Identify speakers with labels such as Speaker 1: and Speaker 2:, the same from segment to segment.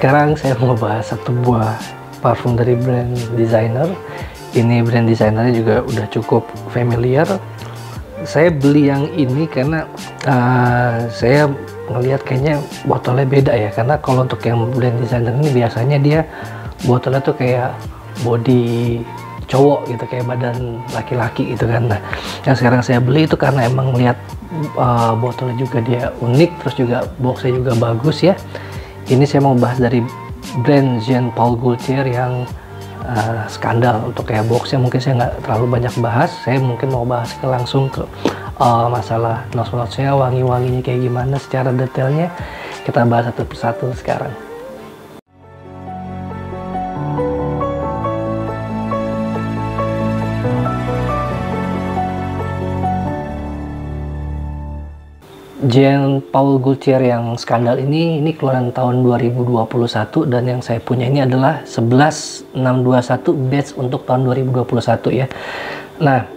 Speaker 1: Sekarang saya mau bahas satu buah parfum dari brand designer. Ini brand designernya juga udah cukup familiar. Saya beli yang ini karena saya ngelihat kayaknya botolnya beda ya. Karena kalau untuk yang brand designer ini biasanya dia botolnya tuh kayak body cowok gitu, kayak badan laki-laki gitu kan. Nah, yang sekarang saya beli itu karena emang lihat botolnya juga dia unik, terus juga boxnya juga bagus ya. Ini saya mau bahas dari brand Jean Paul Gaultier yang skandal. Untuk kayak boxnya mungkin saya nggak terlalu banyak bahas. Saya mungkin mau bahas langsung ke masalah notes-notesnya, wangi-wanginya kayak gimana secara detailnya. Kita bahas satu persatu sekarang. Jean Paul Gaultier yang skandal ini keluaran tahun 2021, dan yang saya punya ini adalah 11621 batch untuk tahun 2021 ya. Nah,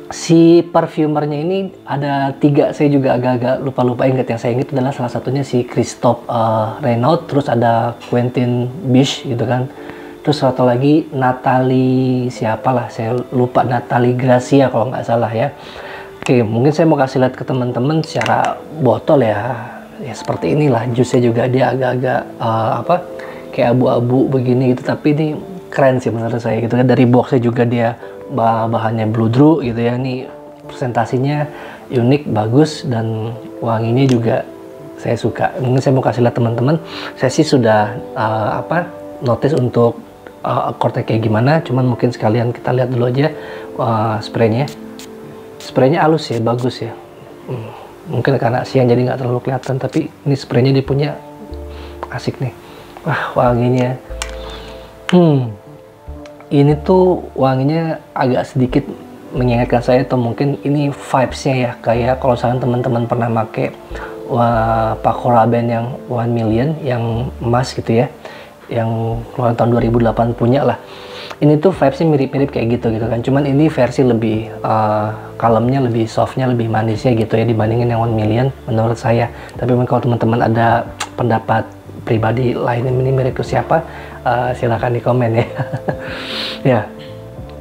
Speaker 1: si parfumernya ini ada 3, saya juga agak-agak lupa ingat. Yang saya ingat adalah salah satunya si Christophe Renaud, terus ada Quentin Bisch gitu kan. Terus satu lagi Nathalie siapalah, saya lupa, Nathalie Gracia kalau nggak salah ya. Oke, mungkin saya mau kasih lihat ke teman-teman secara botol ya. Ya seperti inilah, jusnya juga dia agak-agak kayak abu-abu begini gitu, tapi ini keren sih menurut saya gitu kan. Dari boxnya juga dia bahannya Blue Drew gitu ya. Ini presentasinya unik, bagus, dan wanginya juga saya suka. Mungkin saya mau kasih lihat teman-teman. Saya sih sudah notice untuk accord-nya kayak gimana, cuman mungkin sekalian kita lihat dulu aja spraynya. Spraynya halus ya, bagus ya. Mungkin karena siang jadi nggak terlalu kelihatan, tapi ini spraynya dia punya asik nih. Wah, wanginya. Ini tuh wanginya agak sedikit mengingatkan saya, atau mungkin ini vibes-nya ya, kayak kalau misalnya teman-teman pernah pakai Paco Rabanne yang 1 million yang emas gitu ya, yang keluaran tahun 2008 punya lah. Ini tuh vibesnya mirip-mirip kayak gitu kan. Cuman ini versi lebih kalemnya, lebih softnya, lebih manisnya gitu ya dibandingin yang 1 million menurut saya. Tapi kalau teman-teman ada pendapat pribadi lain ini mirip ke siapa, silahkan di komen ya. Ya,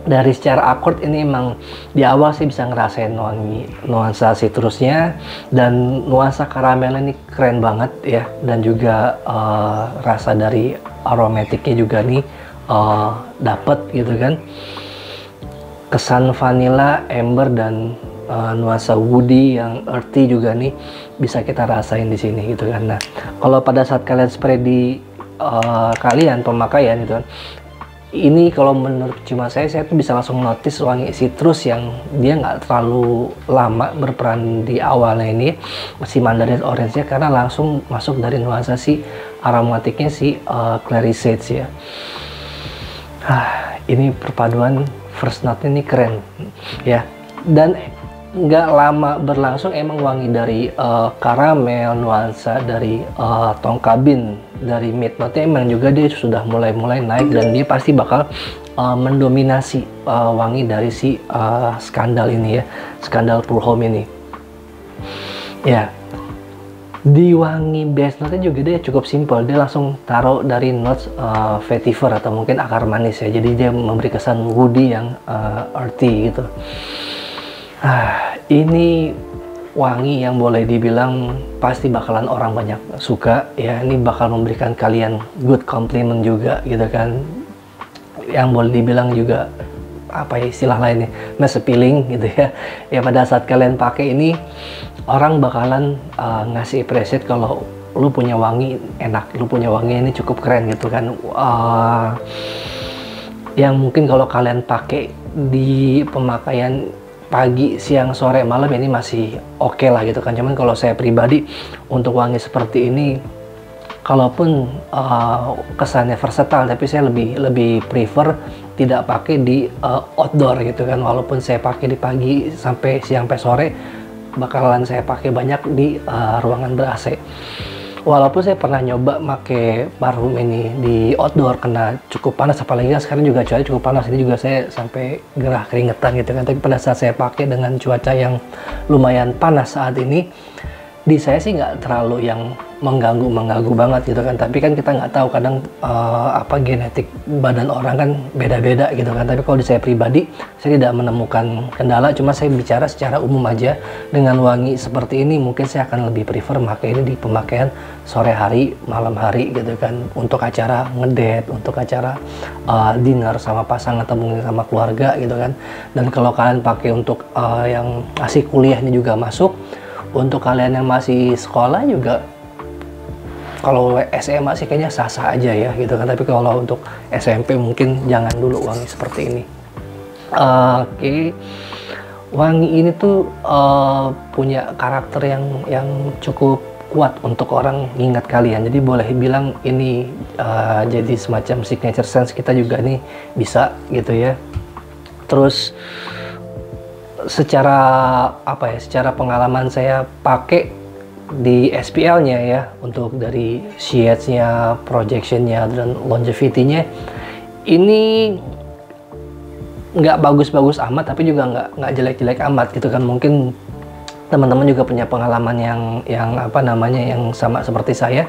Speaker 1: dari secara accord ini emang di awal sih bisa ngerasain nuansa citrusnya, dan nuansa karamelnya ini keren banget ya. Dan juga rasa dari aromatiknya juga nih dapet gitu kan. Kesan vanilla, amber, dan nuansa woody yang earthy juga nih bisa kita rasain di sini gitu kan. Nah, kalau pada saat kalian spray di kalian pemakaian gitu kan, ini kalau menurut cuma saya tuh bisa langsung notice wangi citrus yang dia nggak terlalu lama berperan di awalnya ini, masih mandarin orange nya, karena langsung masuk dari nuansa si aromatiknya si clary sage ya. Ini perpaduan first note ini keren ya, dan nggak lama berlangsung emang wangi dari karamel, nuansa dari tongkabin, dari mid note emang juga dia sudah mulai naik, dan dia pasti bakal mendominasi wangi dari si skandal ini ya, skandal Pour Homme ini ya. Di wangi base note juga dia cukup simpel, dia langsung taruh dari notes vetiver atau mungkin akar manis ya, jadi dia memberi kesan woody yang earthy gitu. Ini wangi yang boleh dibilang pasti bakalan orang banyak suka ya. Ini bakal memberikan kalian good compliment juga gitu kan, yang boleh dibilang juga apa ya istilah lainnya, mass appealing gitu ya. Ya pada saat kalian pakai ini, orang bakalan ngasih appreciate kalau lu punya wangi enak, lu punya wangi ini cukup keren gitu kan. Yang mungkin kalau kalian pakai di pemakaian pagi, siang, sore, malam ini masih oke lah gitu kan. Cuman kalau saya pribadi untuk wangi seperti ini, kalaupun kesannya versatile, tapi saya lebih prefer tidak pakai di outdoor gitu kan. Walaupun saya pakai di pagi sampai siang sampai sore, bakalan saya pakai banyak di ruangan ber-AC. Walaupun saya pernah nyoba pakai parfum ini di outdoor, kena cukup panas, apalagi kan sekarang juga cuaca cukup panas, ini juga saya sampai gerah keringetan gitu kan. Tapi pada saat saya pakai dengan cuaca yang lumayan panas saat ini, di saya sih nggak terlalu yang mengganggu banget gitu kan, tapi kan kita nggak tahu kadang apa genetik badan orang kan beda-beda gitu kan. Tapi kalau di saya pribadi, saya tidak menemukan kendala, cuma saya bicara secara umum aja. Dengan wangi seperti ini mungkin saya akan lebih prefer pakai ini di pemakaian sore hari, malam hari gitu kan, untuk acara ngedate, untuk acara dinner sama pasangan atau mungkin sama keluarga gitu kan. Dan kalau kalian pakai untuk yang masih kuliah ini juga masuk. Untuk kalian yang masih sekolah juga, kalau SMA sih kayaknya sah-sah aja ya gitu kan. Tapi kalau untuk SMP mungkin jangan dulu wangi seperti ini. Oke. Wangi ini tuh punya karakter yang cukup kuat untuk orang ngingat kalian. Jadi boleh bilang ini jadi semacam signature sense kita juga nih bisa gitu ya. Terus secara apa ya, secara pengalaman saya pakai di SPL-nya ya, untuk dari shades-nya, projection-nya, dan longevity-nya ini nggak bagus-bagus amat, tapi juga nggak jelek-jelek amat gitu kan. Mungkin teman-teman juga punya pengalaman yang apa namanya, yang sama seperti saya.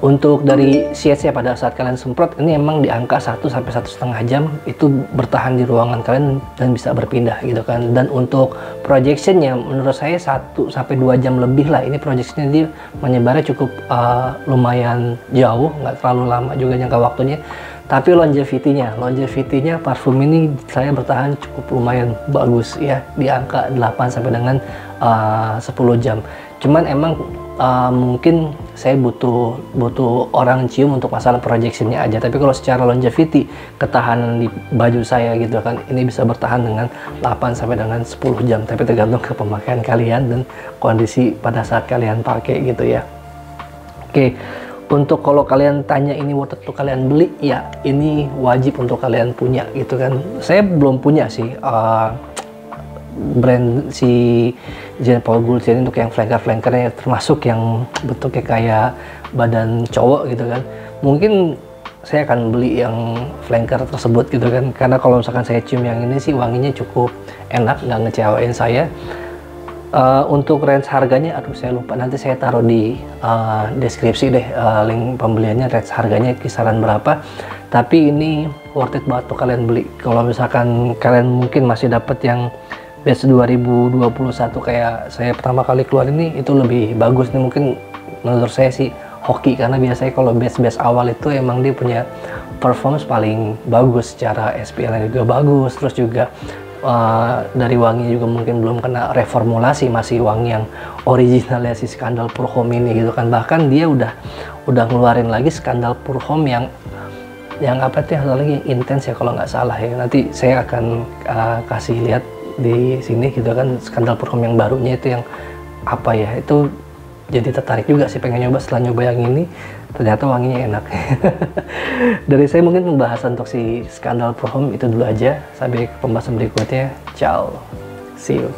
Speaker 1: Untuk dari shades-nya pada saat kalian semprot, ini emang di angka 1 sampai 1,5 jam itu bertahan di ruangan kalian dan bisa berpindah gitu kan. Dan untuk projection-nya menurut saya 1 sampai 2 jam lebih lah. Ini projection-nya dia menyebarnya cukup lumayan jauh, nggak terlalu lama juga jangka waktunya. Tapi longevity-nya parfum ini saya bertahan cukup lumayan bagus ya, di angka 8 sampai dengan 10 jam. Cuman emang mungkin saya butuh orang cium untuk masalah projectionnya aja. Tapi kalau secara longevity, ketahanan di baju saya gitu kan, ini bisa bertahan dengan 8 sampai dengan 10 jam. Tapi tergantung ke pemakaian kalian dan kondisi pada saat kalian pakai gitu ya. Oke, untuk kalau kalian tanya ini worth it untuk kalian beli, ya ini wajib untuk kalian punya gitu kan. Saya belum punya sih brand si Jean Paul Gaultier untuk yang flanker-flankernya, termasuk yang bentuknya kayak badan cowok gitu kan. Mungkin saya akan beli yang flanker tersebut gitu kan, karena kalau misalkan saya cium yang ini sih wanginya cukup enak, nggak ngecewain saya. Untuk range harganya, aduh saya lupa, nanti saya taruh di deskripsi deh link pembeliannya, range harganya kisaran berapa. Tapi ini worth it banget tuh kalian beli. Kalau misalkan kalian mungkin masih dapat yang batch 2021 kayak saya pertama kali keluar ini, itu lebih bagus nih mungkin menurut saya sih hoki, karena biasanya kalau batch awal itu emang dia punya performance paling bagus, secara SPL juga bagus, terus juga dari wangi juga mungkin belum kena reformulasi, masih wangi yang originalnya si Skandal Pure Homme ini gitu kan. Bahkan dia udah ngeluarin lagi Skandal Pure Homme yang apa tuh lagi intens ya kalau nggak salah ya. Nanti saya akan kasih lihat di sini gitu kan, Skandal Pure Homme yang barunya itu yang apa ya, itu jadi tertarik juga sih pengen nyoba. Setelah nyoba yang ini ternyata wanginya enak. Dari saya mungkin pembahasan untuk si Skandal Pure Homme itu dulu aja, sampai ke pembahasan berikutnya. Ciao, see you.